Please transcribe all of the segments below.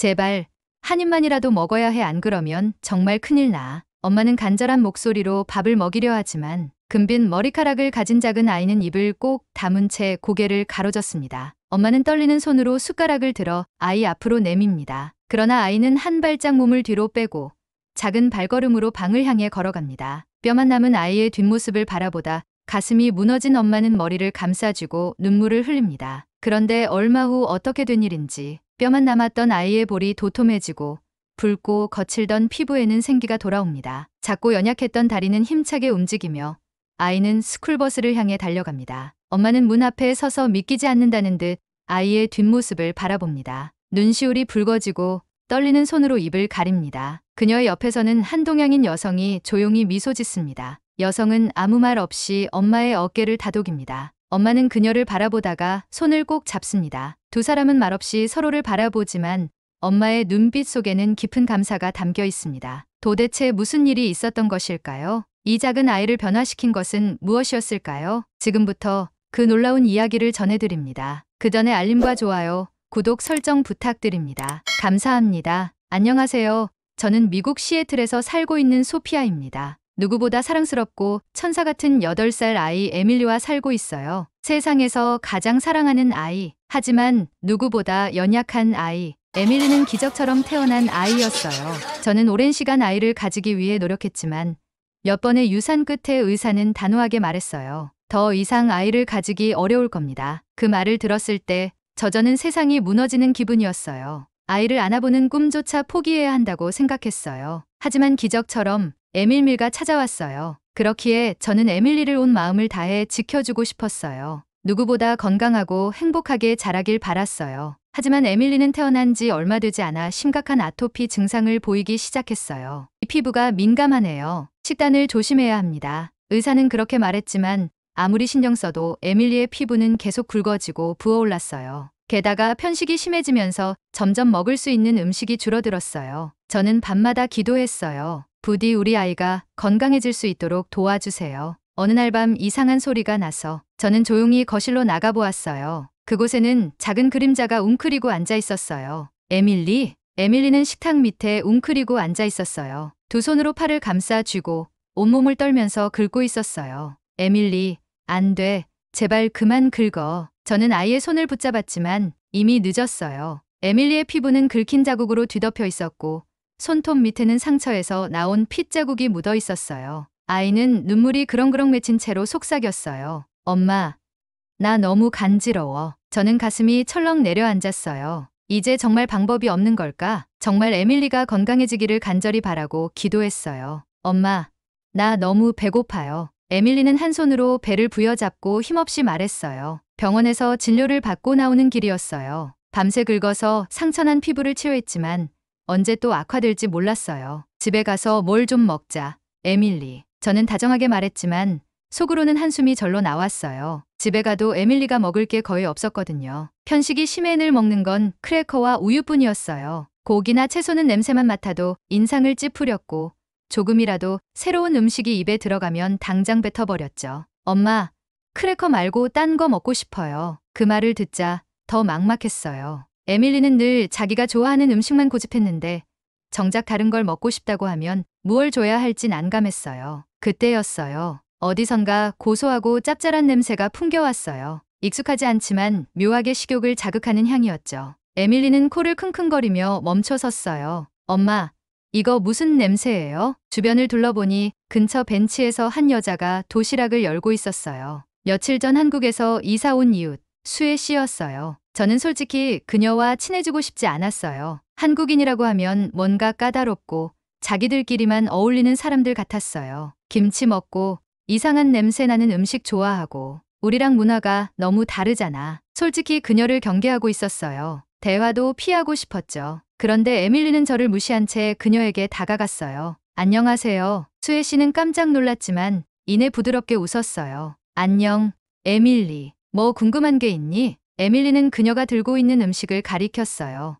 제발 한 입만이라도 먹어야 해. 안 그러면 정말 큰일 나. 엄마는 간절한 목소리로 밥을 먹이려 하지만 금빈 머리카락을 가진 작은 아이는 입을 꼭 다문 채 고개를 가로젓습니다. 엄마는 떨리는 손으로 숟가락을 들어 아이 앞으로 내밉니다. 그러나 아이는 한 발짝 몸을 뒤로 빼고 작은 발걸음으로 방을 향해 걸어갑니다. 뼈만 남은 아이의 뒷모습을 바라보다 가슴이 무너진 엄마는 머리를 감싸쥐고 눈물을 흘립니다. 그런데 얼마 후 어떻게 된 일인지 뼈만 남았던 아이의 볼이 도톰해지고 붉고 거칠던 피부에는 생기가 돌아옵니다. 작고 연약했던 다리는 힘차게 움직이며 아이는 스쿨버스를 향해 달려갑니다. 엄마는 문 앞에 서서 믿기지 않는다는 듯 아이의 뒷모습을 바라봅니다. 눈시울이 붉어지고 떨리는 손으로 입을 가립니다. 그녀의 옆에서는 한 동양인 여성이 조용히 미소 짓습니다. 여성은 아무 말 없이 엄마의 어깨를 다독입니다. 엄마는 그녀를 바라보다가 손을 꼭 잡습니다. 두 사람은 말없이 서로를 바라보지만 엄마의 눈빛 속에는 깊은 감사가 담겨 있습니다. 도대체 무슨 일이 있었던 것일까요? 이 작은 아이를 변화시킨 것은 무엇이었을까요? 지금부터 그 놀라운 이야기를 전해드립니다. 그 전에 알림과 좋아요, 구독 설정 부탁드립니다. 감사합니다. 안녕하세요. 저는 미국 시애틀에서 살고 있는 소피아입니다. 누구보다 사랑스럽고 천사 같은 8살 아이 에밀리와 살고 있어요. 세상에서 가장 사랑하는 아이, 하지만 누구보다 연약한 아이. 에밀리는 기적처럼 태어난 아이였어요. 저는 오랜 시간 아이를 가지기 위해 노력했지만 몇 번의 유산 끝에 의사는 단호하게 말했어요. 더 이상 아이를 가지기 어려울 겁니다. 그 말을 들었을 때 저는 세상이 무너지는 기분이었어요. 아이를 안아보는 꿈조차 포기해야 한다고 생각했어요. 하지만 기적처럼 에밀밀가 찾아왔어요. 그렇기에 저는 에밀리를 온 마음을 다해 지켜주고 싶었어요. 누구보다 건강하고 행복하게 자라길 바랐어요. 하지만 에밀리는 태어난 지 얼마 되지 않아 심각한 아토피 증상을 보이기 시작했어요. 이 피부가 민감하네요. 식단을 조심해야 합니다. 의사는 그렇게 말했지만 아무리 신경 써도 에밀리의 피부는 계속 굵어지고 부어올랐어요. 게다가 편식이 심해지면서 점점 먹을 수 있는 음식이 줄어들었어요. 저는 밤마다 기도했어요. 부디 우리 아이가 건강해질 수 있도록 도와주세요. 어느 날 밤 이상한 소리가 나서 저는 조용히 거실로 나가보았어요. 그곳에는 작은 그림자가 웅크리고 앉아 있었어요. 에밀리는 식탁 밑에 웅크리고 앉아 있었어요. 두 손으로 팔을 감싸 쥐고 온몸을 떨면서 긁고 있었어요. 에밀리, 안 돼. 제발 그만 긁어. 저는 아이의 손을 붙잡았지만 이미 늦었어요. 에밀리의 피부는 긁힌 자국으로 뒤덮여 있었고 손톱 밑에는 상처에서 나온 핏자국이 묻어 있었어요. 아이는 눈물이 그렁그렁 맺힌 채로 속삭였어요. 엄마, 나 너무 간지러워. 저는 가슴이 철렁 내려앉았어요. 이제 정말 방법이 없는 걸까? 정말 에밀리가 건강해지기를 간절히 바라고 기도했어요. 엄마, 나 너무 배고파요. 에밀리는 한 손으로 배를 부여잡고 힘없이 말했어요. 병원에서 진료를 받고 나오는 길이었어요. 밤새 긁어서 상처난 피부를 치료했지만 언제 또 악화될지 몰랐어요. 집에 가서 뭘 좀 먹자. 에밀리. 저는 다정하게 말했지만 속으로는 한숨이 절로 나왔어요. 집에 가도 에밀리가 먹을 게 거의 없었거든요. 편식이 심해 늘 먹는 건 크래커와 우유뿐이었어요. 고기나 채소는 냄새만 맡아도 인상을 찌푸렸고 조금이라도 새로운 음식이 입에 들어가면 당장 뱉어버렸죠. 엄마, 크래커 말고 딴 거 먹고 싶어요. 그 말을 듣자 더 막막했어요. 에밀리는 늘 자기가 좋아하는 음식만 고집했는데 정작 다른 걸 먹고 싶다고 하면 무얼 줘야 할지 난감했어요. 그때였어요. 어디선가 고소하고 짭짤한 냄새가 풍겨왔어요. 익숙하지 않지만 묘하게 식욕을 자극하는 향이었죠. 에밀리는 코를 킁킁거리며 멈춰섰어요. 엄마, 이거 무슨 냄새예요? 주변을 둘러보니 근처 벤치에서 한 여자가 도시락을 열고 있었어요. 며칠 전 한국에서 이사 온 이웃, 수혜 씨였어요. 저는 솔직히 그녀와 친해지고 싶지 않았어요. 한국인이라고 하면 뭔가 까다롭고 자기들끼리만 어울리는 사람들 같았어요. 김치 먹고 이상한 냄새 나는 음식 좋아하고 우리랑 문화가 너무 다르잖아. 솔직히 그녀를 경계하고 있었어요. 대화도 피하고 싶었죠. 그런데 에밀리는 저를 무시한 채 그녀에게 다가갔어요. 안녕하세요. 수혜 씨는 깜짝 놀랐지만 이내 부드럽게 웃었어요. 안녕, 에밀리. 뭐 궁금한 게 있니? 에밀리는 그녀가 들고 있는 음식을 가리켰어요.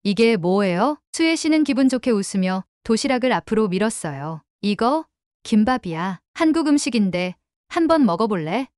이게 뭐예요? 수혜 씨는 기분 좋게 웃으며 도시락을 앞으로 밀었어요. 이거? 김밥이야. 한국 음식인데 한번 먹어볼래?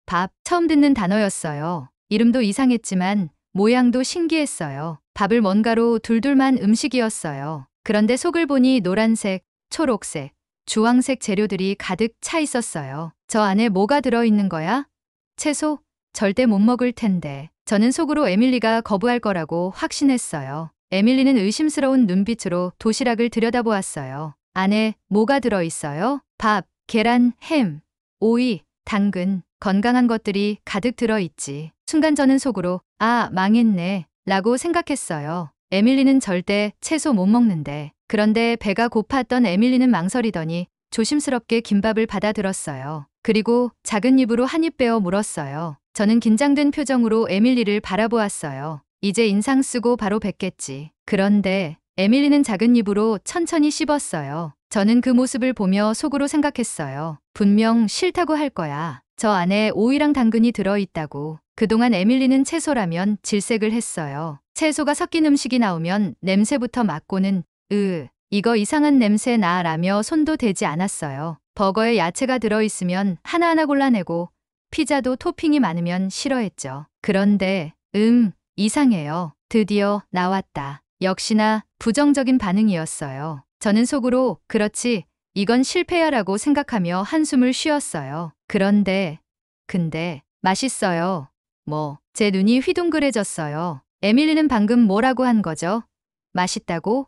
밥. 처음 듣는 단어였어요. 이름도 이상했지만 모양도 신기했어요. 밥을 뭔가로 둘둘만 음식이었어요. 그런데 속을 보니 노란색, 초록색, 주황색 재료들이 가득 차 있었어요. 저 안에 뭐가 들어있는 거야? 채소? 절대 못 먹을 텐데. 저는 속으로 에밀리가 거부할 거라고 확신했어요. 에밀리는 의심스러운 눈빛으로 도시락을 들여다보았어요. 안에 뭐가 들어있어요? 밥, 계란, 햄, 오이, 당근, 건강한 것들이 가득 들어있지. 순간 저는 속으로 아, 망했네 라고 생각했어요. 에밀리는 절대 채소 못 먹는데. 그런데 배가 고팠던 에밀리는 망설이더니 조심스럽게 김밥을 받아들었어요. 그리고 작은 입으로 한 입 빼어 물었어요. 저는 긴장된 표정으로 에밀리를 바라보았어요. 이제 인상 쓰고 바로 뱉겠지. 그런데 에밀리는 작은 입으로 천천히 씹었어요. 저는 그 모습을 보며 속으로 생각했어요. 분명 싫다고 할 거야. 저 안에 오이랑 당근이 들어있다고. 그동안 에밀리는 채소라면 질색을 했어요. 채소가 섞인 음식이 나오면 냄새부터 맡고는 이거 이상한 냄새 나 라며 손도 대지 않았어요. 버거에 야채가 들어있으면 하나하나 골라내고 피자도 토핑이 많으면 싫어했죠. 그런데 이상해요. 드디어 나왔다. 역시나 부정적인 반응이었어요. 저는 속으로 그렇지, 이건 실패야 라고 생각하며 한숨을 쉬었어요. 근데 맛있어요. 제 눈이 휘둥그레졌어요. 에밀리는 방금 뭐라고 한 거죠? 맛있다고?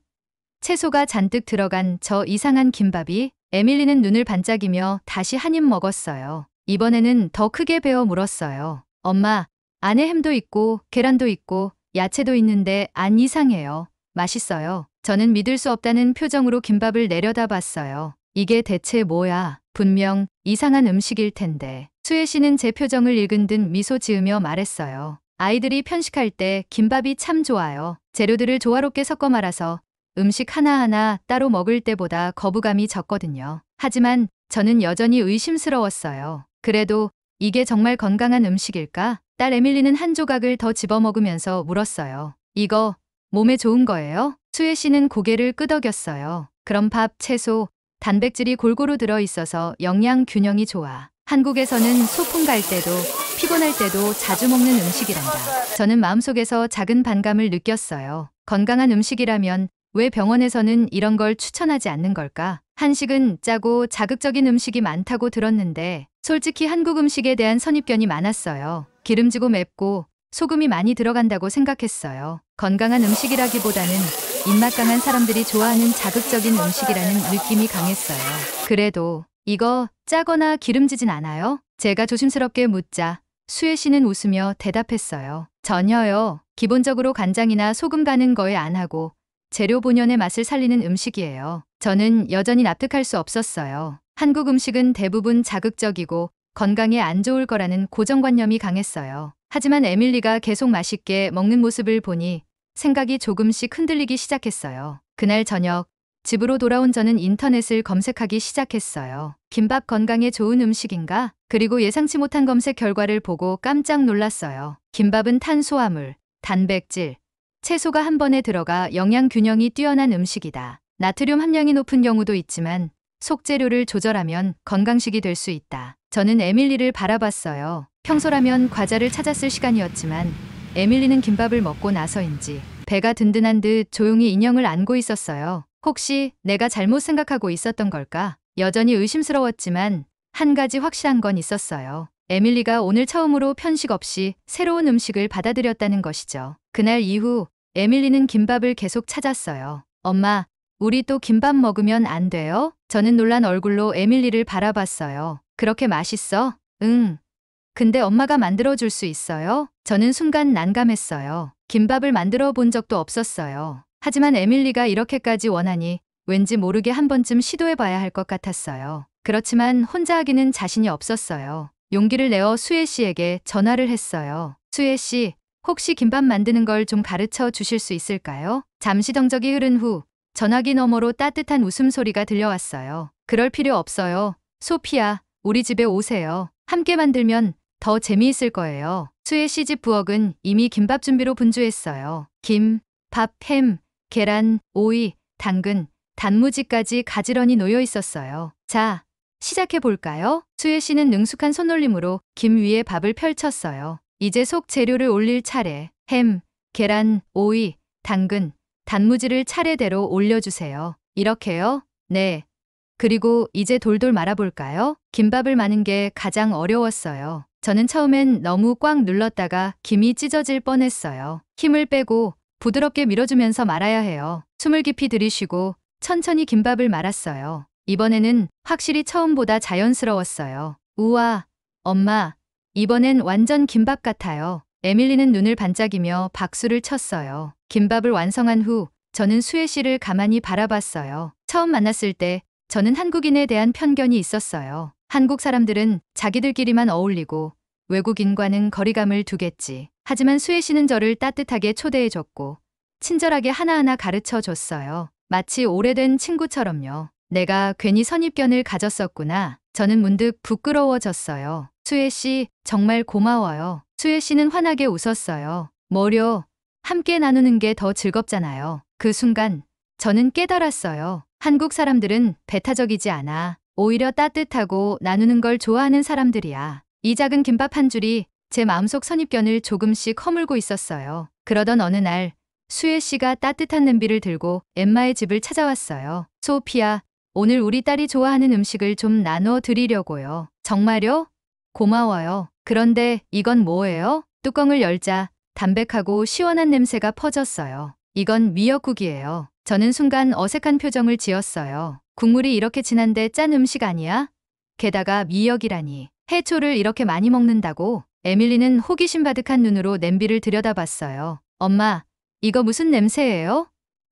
채소가 잔뜩 들어간 저 이상한 김밥이? 에밀리는 눈을 반짝이며 다시 한 입 먹었어요. 이번에는 더 크게 베어 물었어요. 엄마, 안에 햄도 있고 계란도 있고 야채도 있는데 안 이상해요. 맛있어요. 저는 믿을 수 없다는 표정으로 김밥을 내려다봤어요. 이게 대체 뭐야? 분명 이상한 음식일 텐데. 수혜 씨는 제 표정을 읽은 듯 미소 지으며 말했어요. 아이들이 편식할 때 김밥이 참 좋아요. 재료들을 조화롭게 섞어 말아서 음식 하나하나 따로 먹을 때보다 거부감이 적거든요. 하지만 저는 여전히 의심스러웠어요. 그래도 이게 정말 건강한 음식일까? 딸 에밀리는 한 조각을 더 집어먹으면서 물었어요. 이거 몸에 좋은 거예요? 수혜 씨는 고개를 끄덕였어요. 그럼 밥, 채소, 단백질이 골고루 들어있어서 영양 균형이 좋아. 한국에서는 소풍 갈 때도 피곤할 때도 자주 먹는 음식이란다. 저는 마음속에서 작은 반감을 느꼈어요. 건강한 음식이라면 왜 병원에서는 이런 걸 추천하지 않는 걸까? 한식은 짜고 자극적인 음식이 많다고 들었는데 솔직히 한국 음식에 대한 선입견이 많았어요. 기름지고 맵고 소금이 많이 들어간다고 생각했어요. 건강한 음식이라기보다는 입맛 강한 사람들이 좋아하는 자극적인 음식이라는 느낌이 강했어요. 그래도 이거 짜거나 기름지진 않아요? 제가 조심스럽게 묻자 수혜 씨는 웃으며 대답했어요. 전혀요. 기본적으로 간장이나 소금 가는 거에 안 하고 재료 본연의 맛을 살리는 음식이에요. 저는 여전히 납득할 수 없었어요. 한국 음식은 대부분 자극적이고 건강에 안 좋을 거라는 고정관념이 강했어요. 하지만 에밀리가 계속 맛있게 먹는 모습을 보니 생각이 조금씩 흔들리기 시작했어요. 그날 저녁 집으로 돌아온 저는 인터넷을 검색하기 시작했어요. 김밥 건강에 좋은 음식인가? 그리고 예상치 못한 검색 결과를 보고 깜짝 놀랐어요. 김밥은 탄수화물, 단백질, 채소가 한 번에 들어가 영양 균형이 뛰어난 음식이다. 나트륨 함량이 높은 경우도 있지만 속재료를 조절하면 건강식이 될 수 있다. 저는 에밀리를 바라봤어요. 평소라면 과자를 찾았을 시간이었지만 에밀리는 김밥을 먹고 나서인지 배가 든든한 듯 조용히 인형을 안고 있었어요. 혹시 내가 잘못 생각하고 있었던 걸까? 여전히 의심스러웠지만 한 가지 확실한 건 있었어요. 에밀리가 오늘 처음으로 편식 없이 새로운 음식을 받아들였다는 것이죠. 그날 이후 에밀리는 김밥을 계속 찾았어요. 엄마, 우리 또 김밥 먹으면 안 돼요? 저는 놀란 얼굴로 에밀리를 바라봤어요. 그렇게 맛있어? 응. 근데 엄마가 만들어줄 수 있어요? 저는 순간 난감했어요. 김밥을 만들어 본 적도 없었어요. 하지만 에밀리가 이렇게까지 원하니 왠지 모르게 한 번쯤 시도해봐야 할 것 같았어요. 그렇지만 혼자 하기는 자신이 없었어요. 용기를 내어 수혜 씨에게 전화를 했어요. 수혜 씨, 혹시 김밥 만드는 걸 좀 가르쳐 주실 수 있을까요? 잠시 정적이 흐른 후 전화기 너머로 따뜻한 웃음소리가 들려왔어요. 그럴 필요 없어요. 소피야, 우리 집에 오세요. 함께 만들면 더 재미있을 거예요. 수혜 씨 집 부엌은 이미 김밥 준비로 분주했어요. 김, 밥, 햄, 계란, 오이, 당근, 단무지까지 가지런히 놓여 있었어요. 자, 시작해 볼까요? 수혜 씨는 능숙한 손놀림으로 김 위에 밥을 펼쳤어요. 이제 속 재료를 올릴 차례. 햄, 계란, 오이, 당근, 단무지를 차례대로 올려주세요. 이렇게요? 네. 그리고 이제 돌돌 말아볼까요? 김밥을 마는 게 가장 어려웠어요. 저는 처음엔 너무 꽉 눌렀다가 김이 찢어질 뻔했어요. 힘을 빼고 부드럽게 밀어주면서 말아야 해요. 숨을 깊이 들이쉬고 천천히 김밥을 말았어요. 이번에는 확실히 처음보다 자연스러웠어요. 우와, 엄마, 이번엔 완전 김밥 같아요. 에밀리는 눈을 반짝이며 박수를 쳤어요. 김밥을 완성한 후 저는 수혜 씨를 가만히 바라봤어요. 처음 만났을 때 저는 한국인에 대한 편견이 있었어요. 한국 사람들은 자기들끼리만 어울리고 외국인과는 거리감을 두겠지. 하지만 수혜 씨는 저를 따뜻하게 초대해줬고 친절하게 하나하나 가르쳐 줬어요. 마치 오래된 친구처럼요. 내가 괜히 선입견을 가졌었구나. 저는 문득 부끄러워졌어요. 수혜 씨, 정말 고마워요. 수혜 씨는 환하게 웃었어요. 뭐려, 함께 나누는 게 더 즐겁잖아요. 그 순간 저는 깨달았어요. 한국 사람들은 배타적이지 않아. 오히려 따뜻하고 나누는 걸 좋아하는 사람들이야. 이 작은 김밥 한 줄이 제 마음속 선입견을 조금씩 허물고 있었어요. 그러던 어느 날 수혜 씨가 따뜻한 냄비를 들고 엠마의 집을 찾아왔어요. 소피아, 오늘 우리 딸이 좋아하는 음식을 좀 나눠 드리려고요. 정말요? 고마워요. 그런데 이건 뭐예요? 뚜껑을 열자 담백하고 시원한 냄새가 퍼졌어요. 이건 미역국이에요. 저는 순간 어색한 표정을 지었어요. 국물이 이렇게 진한데 짠 음식 아니야? 게다가 미역이라니. 해초를 이렇게 많이 먹는다고? 에밀리는 호기심 가득한 눈으로 냄비를 들여다봤어요. 엄마, 이거 무슨 냄새예요?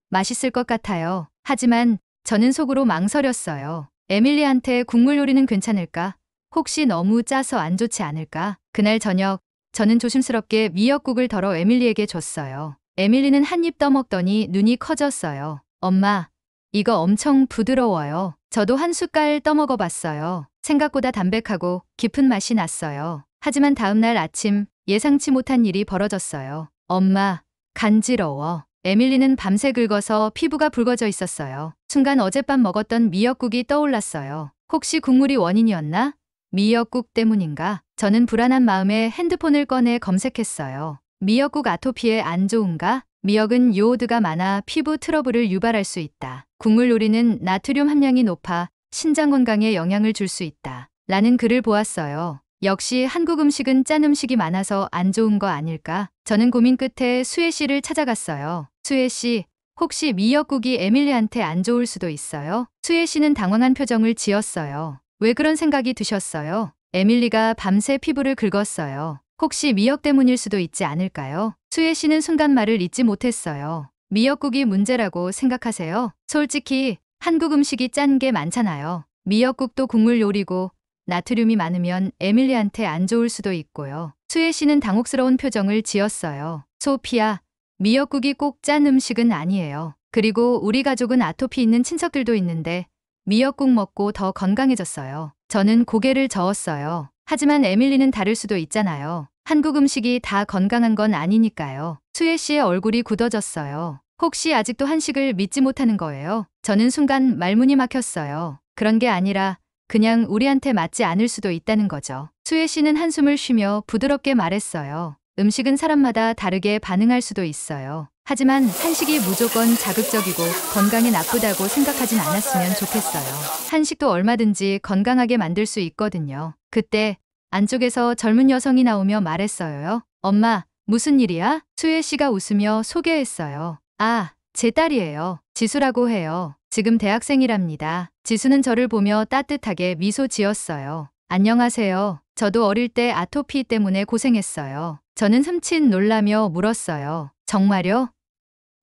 맛있을 것 같아요. 하지만 저는 속으로 망설였어요. 에밀리한테 국물 요리는 괜찮을까? 혹시 너무 짜서 안 좋지 않을까? 그날 저녁, 저는 조심스럽게 미역국을 덜어 에밀리에게 줬어요. 에밀리는 한 입 떠먹더니 눈이 커졌어요. 엄마, 이거 엄청 부드러워요. 저도 한 숟갈 떠먹어 봤어요. 생각보다 담백하고 깊은 맛이 났어요. 하지만 다음날 아침 예상치 못한 일이 벌어졌어요. 엄마, 간지러워. 에밀리는 밤새 긁어서 피부가 붉어져 있었어요. 순간 어젯밤 먹었던 미역국이 떠올랐어요. 혹시 국물이 원인이었나? 미역국 때문인가? 저는 불안한 마음에 핸드폰을 꺼내 검색했어요. 미역국 아토피에 안 좋은가? 미역은 요오드가 많아 피부 트러블을 유발할 수 있다. 국물 요리는 나트륨 함량이 높아 신장 건강에 영향을 줄 수 있다. 라는 글을 보았어요. 역시 한국 음식은 짠 음식이 많아서 안 좋은 거 아닐까? 저는 고민 끝에 수혜 씨를 찾아갔어요. 수혜 씨, 혹시 미역국이 에밀리한테 안 좋을 수도 있어요? 수혜 씨는 당황한 표정을 지었어요. 왜 그런 생각이 드셨어요? 에밀리가 밤새 피부를 긁었어요. 혹시 미역 때문일 수도 있지 않을까요? 수혜 씨는 순간 말을 잇지 못했어요. 미역국이 문제라고 생각하세요? 솔직히 한국 음식이 짠 게 많잖아요. 미역국도 국물 요리고 나트륨이 많으면 에밀리한테 안 좋을 수도 있고요. 수혜 씨는 당혹스러운 표정을 지었어요. 소피아, 미역국이 꼭 짠 음식은 아니에요. 그리고 우리 가족은 아토피 있는 친척들도 있는데 미역국 먹고 더 건강해졌어요. 저는 고개를 저었어요. 하지만 에밀리는 다를 수도 있잖아요. 한국 음식이 다 건강한 건 아니니까요. 수혜 씨의 얼굴이 굳어졌어요. 혹시 아직도 한식을 믿지 못하는 거예요? 저는 순간 말문이 막혔어요. 그런 게 아니라 그냥 우리한테 맞지 않을 수도 있다는 거죠. 수혜 씨는 한숨을 쉬며 부드럽게 말했어요. 음식은 사람마다 다르게 반응할 수도 있어요. 하지만 한식이 무조건 자극적이고 건강에 나쁘다고 생각하진 않았으면 좋겠어요. 한식도 얼마든지 건강하게 만들 수 있거든요. 그때 안쪽에서 젊은 여성이 나오며 말했어요. 엄마, 무슨 일이야? 수혜 씨가 웃으며 소개했어요. 아, 제 딸이에요. 지수라고 해요. 지금 대학생이랍니다. 지수는 저를 보며 따뜻하게 미소 지었어요. 안녕하세요. 저도 어릴 때 아토피 때문에 고생했어요. 저는 흠칫 놀라며 물었어요. 정말요?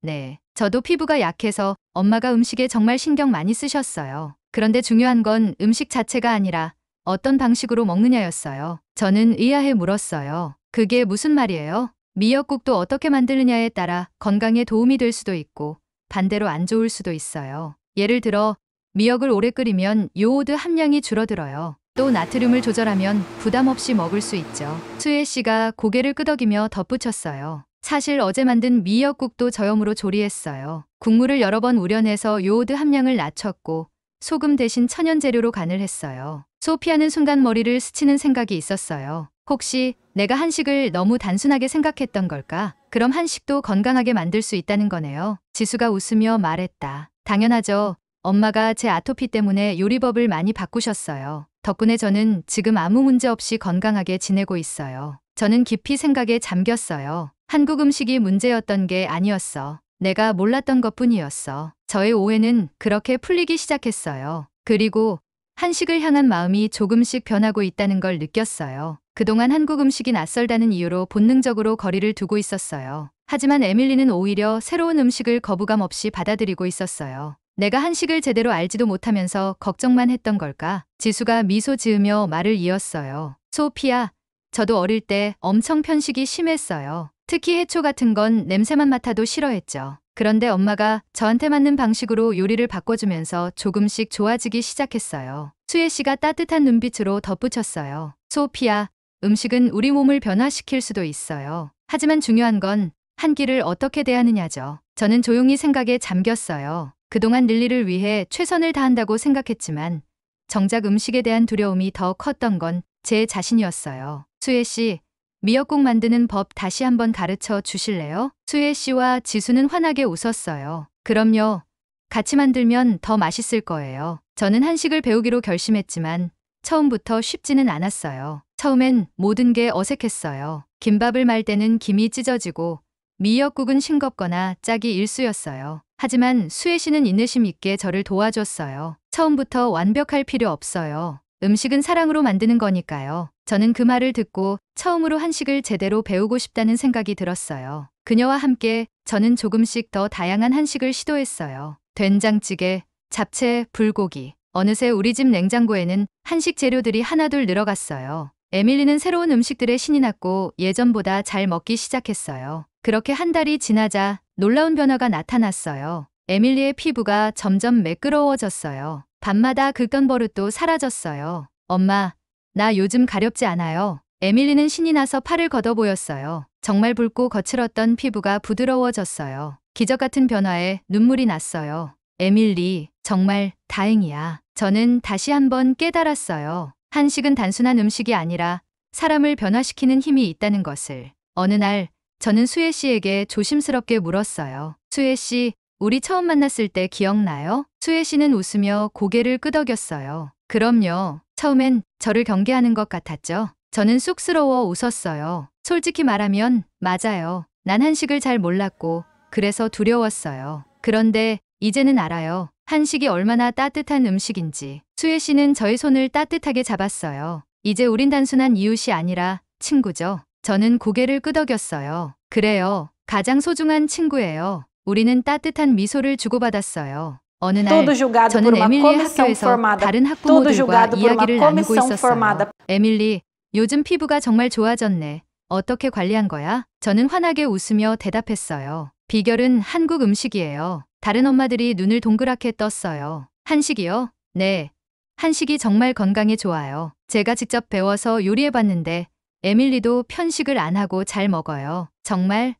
네. 저도 피부가 약해서 엄마가 음식에 정말 신경 많이 쓰셨어요. 그런데 중요한 건 음식 자체가 아니라 어떤 방식으로 먹느냐였어요. 저는 의아해 물었어요. 그게 무슨 말이에요? 미역국도 어떻게 만드느냐에 따라 건강에 도움이 될 수도 있고 반대로 안 좋을 수도 있어요. 예를 들어 미역을 오래 끓이면 요오드 함량이 줄어들어요. 또 나트륨을 조절하면 부담 없이 먹을 수 있죠. 수혜 씨가 고개를 끄덕이며 덧붙였어요. 사실 어제 만든 미역국도 저염으로 조리했어요. 국물을 여러 번 우려내서 요오드 함량을 낮췄고 소금 대신 천연 재료로 간을 했어요. 소피아는 순간 머리를 스치는 생각이 있었어요. 혹시 내가 한식을 너무 단순하게 생각했던 걸까? 그럼 한식도 건강하게 만들 수 있다는 거네요. 지수가 웃으며 말했다. 당연하죠. 엄마가 제 아토피 때문에 요리법을 많이 바꾸셨어요. 덕분에 저는 지금 아무 문제 없이 건강하게 지내고 있어요. 저는 깊이 생각에 잠겼어요. 한국 음식이 문제였던 게 아니었어. 내가 몰랐던 것뿐이었어. 저의 오해는 그렇게 풀리기 시작했어요. 그리고 한식을 향한 마음이 조금씩 변하고 있다는 걸 느꼈어요. 그동안 한국 음식이 낯설다는 이유로 본능적으로 거리를 두고 있었어요. 하지만 에밀리는 오히려 새로운 음식을 거부감 없이 받아들이고 있었어요. 내가 한식을 제대로 알지도 못하면서 걱정만 했던 걸까? 지수가 미소 지으며 말을 이었어요. 소피야, 저도 어릴 때 엄청 편식이 심했어요. 특히 해초 같은 건 냄새만 맡아도 싫어했죠. 그런데 엄마가 저한테 맞는 방식으로 요리를 바꿔주면서 조금씩 좋아지기 시작했어요. 수혜 씨가 따뜻한 눈빛으로 덧붙였어요. 소피야, 음식은 우리 몸을 변화시킬 수도 있어요. 하지만 중요한 건 한 끼를 어떻게 대하느냐죠. 저는 조용히 생각에 잠겼어요. 그동안 릴리를 위해 최선을 다한다고 생각했지만 정작 음식에 대한 두려움이 더 컸던 건 제 자신이었어요. 수혜 씨, 미역국 만드는 법 다시 한번 가르쳐 주실래요? 수혜 씨와 지수는 환하게 웃었어요. 그럼요. 같이 만들면 더 맛있을 거예요. 저는 한식을 배우기로 결심했지만 처음부터 쉽지는 않았어요. 처음엔 모든 게 어색했어요. 김밥을 말 때는 김이 찢어지고 미역국은 싱겁거나 짝이 일수였어요. 하지만 수혜 씨는 인내심 있게 저를 도와줬어요. 처음부터 완벽할 필요 없어요. 음식은 사랑으로 만드는 거니까요. 저는 그 말을 듣고 처음으로 한식을 제대로 배우고 싶다는 생각이 들었어요. 그녀와 함께 저는 조금씩 더 다양한 한식을 시도했어요. 된장찌개, 잡채, 불고기. 어느새 우리 집 냉장고에는 한식 재료들이 하나둘 늘어갔어요. 에밀리는 새로운 음식들에 신이 났고 예전보다 잘 먹기 시작했어요. 그렇게 한 달이 지나자 놀라운 변화가 나타났어요. 에밀리의 피부가 점점 매끄러워졌어요. 밤마다 긁던 버릇도 사라졌어요. 엄마, 나 요즘 가렵지 않아요. 에밀리는 신이 나서 팔을 걷어 보였어요. 정말 붉고 거칠었던 피부가 부드러워졌어요. 기적 같은 변화에 눈물이 났어요. 에밀리, 정말 다행이야. 저는 다시 한번 깨달았어요. 한식은 단순한 음식이 아니라 사람을 변화시키는 힘이 있다는 것을. 어느 날 저는 수혜 씨에게 조심스럽게 물었어요. 수혜 씨, 우리 처음 만났을 때 기억나요? 수혜 씨는 웃으며 고개를 끄덕였어요. 그럼요. 처음엔 저를 경계하는 것 같았죠. 저는 쑥스러워 웃었어요. 솔직히 말하면 맞아요. 난 한식을 잘 몰랐고 그래서 두려웠어요. 그런데 이제는 알아요. 한식이 얼마나 따뜻한 음식인지. 수혜 씨는 저의 손을 따뜻하게 잡았어요. 이제 우린 단순한 이웃이 아니라 친구죠. 저는 고개를 끄덕였어요. 그래요. 가장 소중한 친구예요. 우리는 따뜻한 미소를 주고받았어요. 어느 날 저는 에밀리의 학교에서 다른 학부모들과 이야기를 나누고 있었어요. 에밀리, 요즘 피부가 정말 좋아졌네. 어떻게 관리한 거야? 저는 환하게 웃으며 대답했어요. 비결은 한국 음식이에요. 다른 엄마들이 눈을 동그랗게 떴어요. 한식이요? 네. 한식이 정말 건강에 좋아요. 제가 직접 배워서 요리해봤는데 에밀리도 편식을 안 하고 잘 먹어요. 정말?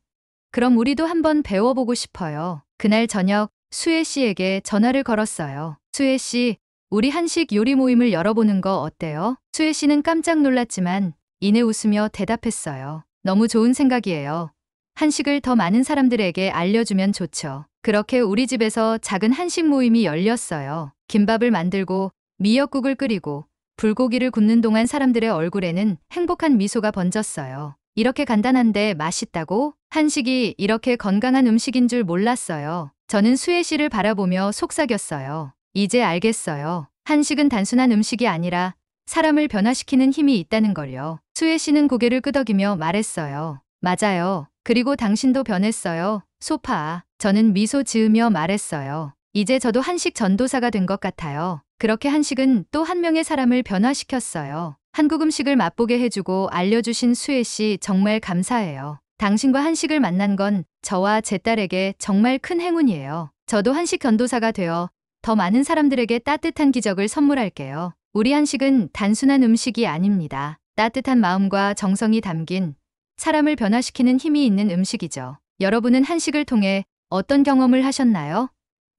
그럼 우리도 한번 배워보고 싶어요. 그날 저녁 수혜 씨에게 전화를 걸었어요. 수혜 씨, 우리 한식 요리 모임을 열어보는 거 어때요? 수혜 씨는 깜짝 놀랐지만 이내 웃으며 대답했어요. 너무 좋은 생각이에요. 한식을 더 많은 사람들에게 알려주면 좋죠. 그렇게 우리 집에서 작은 한식 모임이 열렸어요. 김밥을 만들고 미역국을 끓이고 불고기를 굽는 동안 사람들의 얼굴에는 행복한 미소가 번졌어요. 이렇게 간단한데 맛있다고? 한식이 이렇게 건강한 음식인 줄 몰랐어요. 저는 수혜 씨를 바라보며 속삭였어요. 이제 알겠어요. 한식은 단순한 음식이 아니라 사람을 변화시키는 힘이 있다는 걸요. 수혜 씨는 고개를 끄덕이며 말했어요. 맞아요. 그리고 당신도 변했어요. 소파. 저는 미소 지으며 말했어요. 이제 저도 한식 전도사가 된 것 같아요. 그렇게 한식은 또 한 명의 사람을 변화시켰어요. 한국 음식을 맛보게 해주고 알려주신 수혜 씨 정말 감사해요. 당신과 한식을 만난 건 저와 제 딸에게 정말 큰 행운이에요. 저도 한식 전도사가 되어 더 많은 사람들에게 따뜻한 기적을 선물할게요. 우리 한식은 단순한 음식이 아닙니다. 따뜻한 마음과 정성이 담긴 사람을 변화시키는 힘이 있는 음식이죠. 여러분은 한식을 통해 어떤 경험을 하셨나요?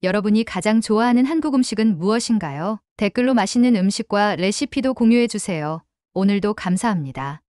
여러분이 가장 좋아하는 한국 음식은 무엇인가요? 댓글로 맛있는 음식과 레시피도 공유해 주세요. 오늘도 감사합니다.